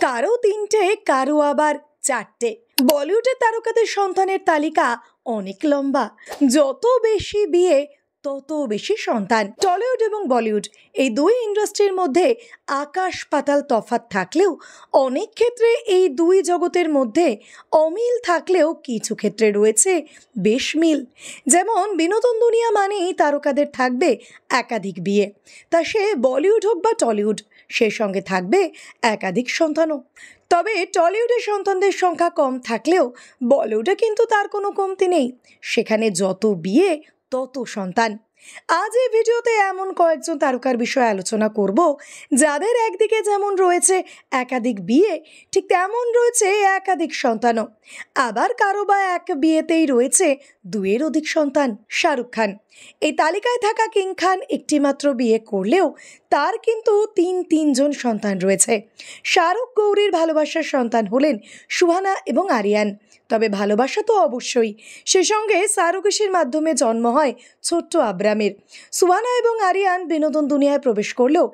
কারো তিনটে, কারো আবার চারটে। বলিউডের তারকাদের সন্তানের তালিকা অনেক লম্বা। যত বেশি বিয়ে তত বেশি সন্তান। টলিউড এবং বলিউড এই দুই ইন্ডাস্ট্রির মধ্যে আকাশ পাতাল তফাৎ থাকলেও অনেক ক্ষেত্রে এই দুই জগতের মধ্যে অমিল থাকলেও কিছু ক্ষেত্রে রয়েছে বেশ মিল। যেমন বিনোদন দুনিয়া মানেই তারকাদের থাকবে একাধিক বিয়ে, তা সে বলিউড হোক বা টলিউড, সে সঙ্গে থাকবে একাধিক সন্তানও। তবে টলিউডের সন্তানদের সংখ্যা কম থাকলেও বলিউডে কিন্তু তার কোনো কমতি নেই, সেখানে যত বিয়ে তত সন্তান। আজ এই ভিডিওতে এমন কয়েকজন তারকার বিষয়ে আলোচনা করব যাদের একদিকে যেমন রয়েছে একাধিক বিয়ে, ঠিক তেমন রয়েছে একাধিক সন্তানও। আবার কারো বা এক বিয়েতেই রয়েছে দুয়ের অধিক সন্তান। শাহরুখ খান এই তালিকায় থাকা কিং খান একটি মাত্র বিয়ে করলেও তার কিন্তু তিনজন সন্তান রয়েছে। শাহরুখ গৌরীর ভালোবাসার সন্তান হলেন সুহানা এবং আরিয়ান। তবে ভালোবাসা তো অবশ্যই, সে সঙ্গে সারোগেসির মাধ্যমে জন্ম হয় ছোট্ট আব্রামের। সুহানা এবং আরিয়ান বিনোদন দুনিয়ায় প্রবেশ করলেও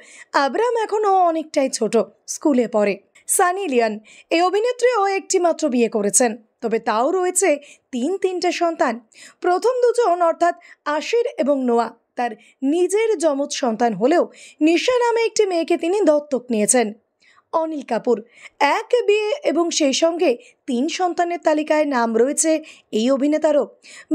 আব্রাম এখনও অনেকটাই ছোট, স্কুলে পড়ে। সানি লিওন এই অভিনেত্রীও একটি মাত্র বিয়ে করেছেন, তবে তাও রয়েছে তিনটে সন্তান। প্রথম দুজন অর্থাৎ আশির এবং নোয়া তার নিজের যমজ সন্তান হলেও নিশা নামে একটি মেয়েকে তিনি দত্তক নিয়েছেন। অনিল কাপুর এক বিয়ে এবং সেই সঙ্গে 3 সন্তানের তালিকায় নাম রয়েছে এই অভিনেতারও।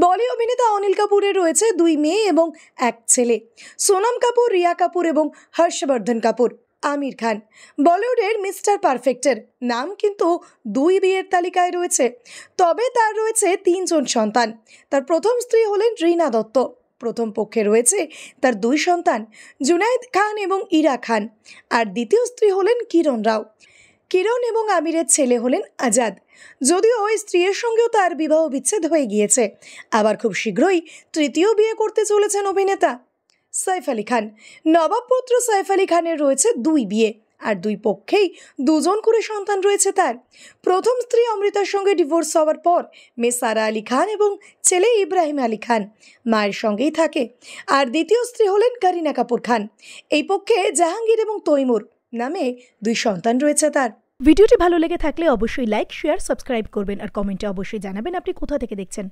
বলি অভিনেতা অনিল কাপুরের রয়েছে 2 মেয়ে এবং 1 ছেলে। সোনাম কাপুর, রিয়া কাপুর এবং হর্ষবর্ধন কাপুর। আমির খান বলিউডের মিস্টার পারফেক্টের নাম কিন্তু 2 বিয়ের তালিকায় রয়েছে, তবে তার রয়েছে 3 জন সন্তান। তার প্রথম স্ত্রী হলেন রীনা দত্ত, প্রথম পক্ষে রয়েছে তার 2 সন্তান জুনাইদ খান এবং ইরা খান, আর দ্বিতীয় স্ত্রী হলেন কিরণ রাও। কিরণ এবং আমিরের ছেলে হলেন আজাদ, যদিও ওই স্ত্রীর সঙ্গেও তার বিবাহ বিচ্ছেদ হয়ে গিয়েছে। আবার খুব শীঘ্রই তৃতীয় বিয়ে করতে চলেছেন অভিনেতা। সাইফ আলী খান নবাব পুত্র সাইফ আলী খানের রয়েছে 2 বিয়ে, আর 2 পক্ষেই 2 জন করে সন্তান রয়েছে তার। প্রথম স্ত্রী অমৃতার সঙ্গে ডিভোর্স হওয়ার পর মেয়ে সারা আলী খান এবং ছেলে ইব্রাহিম আলী খান মায়ের সঙ্গেই থাকে। আর দ্বিতীয় স্ত্রী হলেন করিনা কাপুর খান। এই পক্ষে জাহাঙ্গীর এবং তৈমুর নামে 2 সন্তান রয়েছে তার। ভিডিওটি ভালো লেগে থাকলে অবশ্যই লাইক, শেয়ার, সাবস্ক্রাইব করবেন আর কমেন্টে অবশ্যই জানাবেন আপনি কোথা থেকে দেখছেন।